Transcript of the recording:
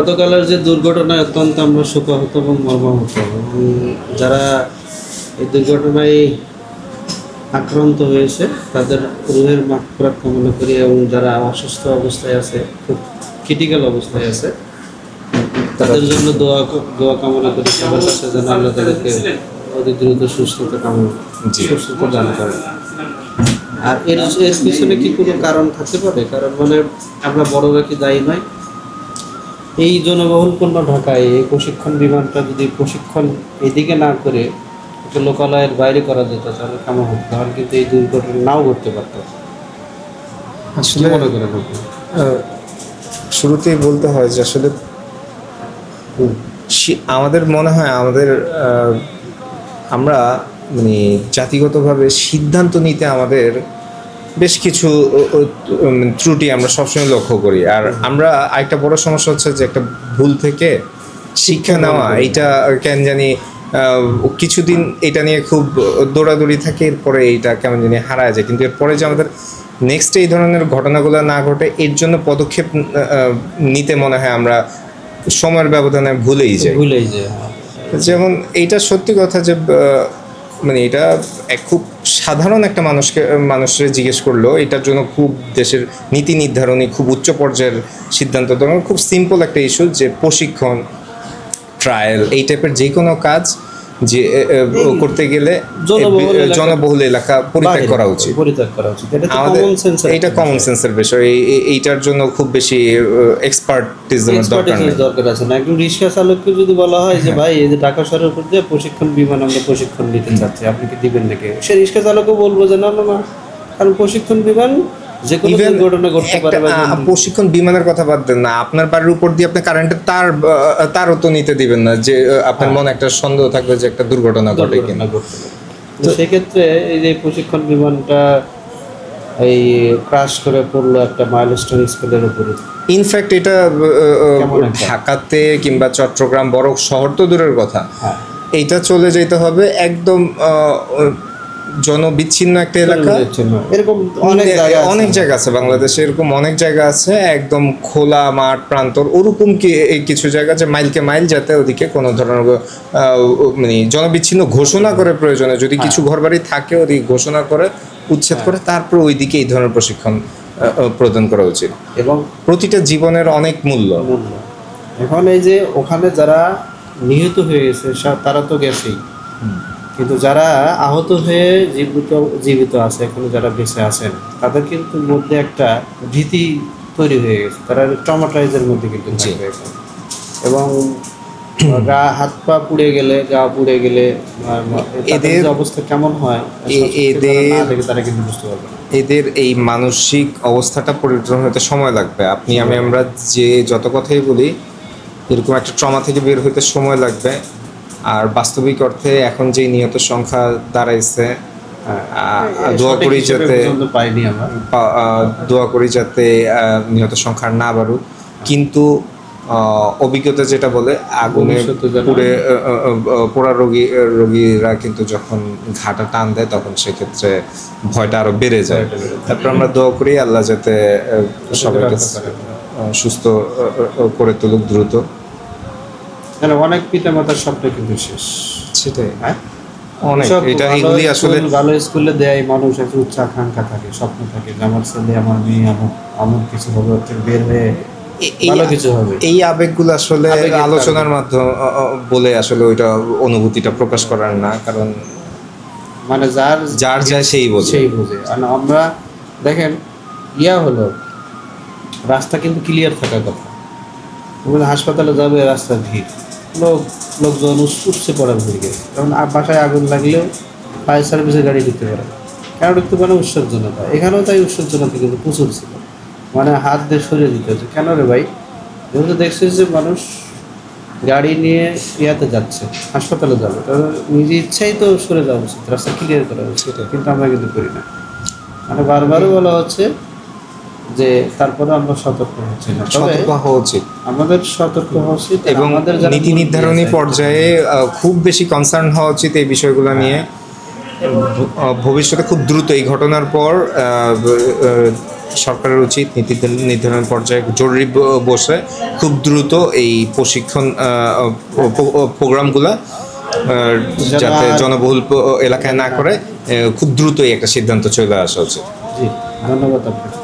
গতকালের যে দুর্ঘটনায় অত্যন্ত আমরা শোকাহত এবং মর্মাহত, এবং যারা এই দুর্ঘটনায় আক্রান্ত হয়েছে তাদের রুহের মাগফিরাত কামনা করি, এবং যারা অসুস্থ অবস্থায় আছে, খুব ক্রিটিক্যাল অবস্থায় আছে, তাদের জন্য দোয়া কামনা করি। সবার কাছে যেন আল্লাহ তাদেরকে অতি দ্রুত সুস্থতা দান করে। আর এর পিছনে কি কোনো কারণ থাকতে পারে? কারণ মানে আমরা বড়রা কি দায়ী নয়? এই জনবহুলপূর্ণ ঢাকায় এই প্রশিক্ষণ বিমানটা যদি প্রশিক্ষণ এদিকে না করে একটা লোকালয়ের বাইরে করা যেত তাহলে কেমন হতো? তাহলে কিন্তু এই দুর্ঘটনা নাও ঘটতে পারত। আসলে মনে করেন আপনি? শুরুতেই বলতে হয় যে আসলে আমাদের মনে হয় আমরা মানে জাতিগতভাবে সিদ্ধান্ত নিতে আমাদের বেশ কিছু ত্রুটি আমরা সবসময় লক্ষ্য করি। আর আমরা আরেকটা বড় সমস্যা হচ্ছে যে একটা ভুল থেকে শিক্ষা নেওয়া, এইটা কেন জানি কিছুদিন এটা নিয়ে খুব দৌড়াদৌড়ি থাকে, এরপরে এইটা কেমন জানি হারায় যায়। কিন্তু এরপরে যে আমাদের নেক্সট এই ধরনের ঘটনাগুলো না ঘটে, এর জন্য পদক্ষেপ নিতে মনে হয় আমরা সময়ের ব্যবধানে ভুলেই যাই। যেমন এইটা সত্যি কথা যে মানে এটা খুব সাধারণ একটা মানুষের জিজ্ঞেস করলো, এটার জন্য খুব দেশের নীতি নির্ধারণী খুব উচ্চ পর্যায়ের সিদ্ধান্ত দেওয়া খুব সিম্পল একটা ইস্যু, যে প্রশিক্ষণ, ট্রায়াল, এই টাইপের যে কোনো কাজ যে করতে গেলে জনবহুল এলাকা পরিত্যাগ করা উচিত। এটা কমন সেন্সের বিষয়। এইটার জন্য খুব বেশি এক্সপার্টিজমের দরকার আছে না। একজন রিক্সা চালককে যদি বলা হয় যে ভাই এই যে ঢাকা শহরের উপর দিয়ে প্রশিক্ষণ বিমান আমরা প্রশিক্ষণ নিতে চাচ্ছি, আপনি কি দিবেন নাকি? সে রিক্সা চালকও বলবো যে না না না, কারণ প্রশিক্ষণ বিমান যে কোনো দুর্ঘটনা ঘটতে পারে। প্রশিক্ষণ বিমানের কথা বাদ দেন না, আপনার বাড়ির উপর দিয়ে আপনি কারেন্টের তারও তো নিতে দিবেন না, যে আপনার মনে একটা সন্দেহ থাকবে যে একটা দুর্ঘটনা ঘটে কিনা। তো সেক্ষেত্রে এই যে প্রশিক্ষণ বিমানটা এই ক্রাশ করে পড়লো একটা মাইলস্টোন স্কুলের উপরে, ইনফ্যাক্ট এটা ঢাকাতে কিংবা চট্টগ্রাম বড় শহর তো দূরের কথা, এইটা চলে যেতে হবে একদম জনবিচ্ছিন্ন একটা এলাকা। এরকম অনেক জায়গা আছে বাংলাদেশে, এরকম অনেক জায়গা আছে একদম খোলা মাঠ প্রান্তর, ওরকম কিছু জায়গা যে মাইলকে মাইল, যাতে ওদিকে কোনো ধরনের মানে জনবিচ্ছিন্ন ঘোষণা করে, প্রয়োজনে যদি কিছু ঘরবাড়ি থাকে ওদিকে ঘোষণা করে উচ্ছেদ করে তারপর ওইদিকে এই ধরনের প্রশিক্ষণ প্রদান করা উচিত। এবং প্রতিটা জীবনের অনেক মূল্য। এখন এই যে ওখানে যারা নিহত হয়ে গেছে তারা তো গেছেই, কিন্তু যারা আহত হয়ে জীবিত আছে, এখনো যারা বেঁচে আছেন, তাদের কিন্তু মধ্যে একটা ভীতি তৈরি হয়ে গেছে। তারা ট্রমাটাইজের মধ্যে কিন্তু থাকবে। এবং হাত পা পুড়ে গেলে, গা পুড়ে গেলে এদের অবস্থা কেমন হয় তারা কিন্তু বুঝতে পারবে না। এদের এই মানসিক অবস্থাটা পরিবর্তন হতে সময় লাগবে। আমরা যে যত কথাই বলি, এরকম একটা ট্রমা থেকে বের হতে সময় লাগবে। আর বাস্তবিক অর্থে এখন যে নিহত সংখ্যা দাঁড়াইছে, দোয়া করি যাতে নিহত সংখ্যা না বাড়ুক। কিন্তু অভিজ্ঞতা যেটা বলে, আগুনে পোড়া রোগীরা কিন্তু যখন ঘাটা টান দেয় তখন সেক্ষেত্রে ভয়টা আরো বেড়ে যায়। তারপর আমরা দোয়া করি আল্লাহ যাতে সবাইকে সুস্থ করে তুলুক দ্রুত। অনেক পিতা মাতার স্বপ্ন কিন্তু শেষ। সেটাই, এগুলি আসলে ভালো স্কুলে দেয় মানুষ একটা উচ্চ আকাঙ্ক্ষা থাকে, স্বপ্ন থাকে যে আমার ছেলে, আমার মেয়ে আমার কিছু হবে, বের হয়ে ভালো কিছু হবে। এই আবেগগুলো আসলে আলোচনার মাধ্যমে বলে আসলে ওইটা অনুভূতিটা প্রকাশ করার না, কারণ মানে যার যায় সেই বোঝে। আর আমরা দেখেন হলো রাস্তা কিন্তু ক্লিয়ার থাকার কথা। হাসপাতালে যাবে, রাস্তা ভিড়, লোকজন উঠছে পড়ার ভিড়। কারণ বাসায় আগুন লাগলেও ফায়ার সার্ভিসের গাড়ি ঢুকতে পারে। কেন ঢুকতে পারে? উৎসর্জনতা। এখানেও তাই উৎসর্জনতা কিন্তু প্রচুর ছিল, মানে হাত দিয়ে সরিয়ে দিতে হচ্ছে। কেন রে ভাই? যেহেতু দেখছিস যে মানুষ গাড়ি নিয়ে যাচ্ছে, হাসপাতালে যাবে, তাহলে নিজে ইচ্ছাই তো সরে যাওয়া উচিত, রাস্তা ক্লিয়ার করা উচিত। কিন্তু আমরা কিন্তু করি না। মানে বারবারও বলা হচ্ছে যে তারপরে আমরা সতর্ক হচ্ছি না। আমাদের সতর্ক হওয়া উচিত, এবং নীতি নির্ধারণী পর্যায়ে খুব বেশি কনসার্ন হওয়া উচিত এই বিষয়গুলো নিয়ে। ভবিষ্যতে খুব দ্রুত এই ঘটনার পর সরকারের উচিত নীতি নির্ধারণ পর্যায়ে জরুরি বসে খুব দ্রুত এই প্রশিক্ষণ প্রোগ্রামগুলা যাতে জনবহুল এলাকায় না করে খুব দ্রুতই একটা সিদ্ধান্ত চলে আসা উচিত। জি, ধন্যবাদ আপনাকে।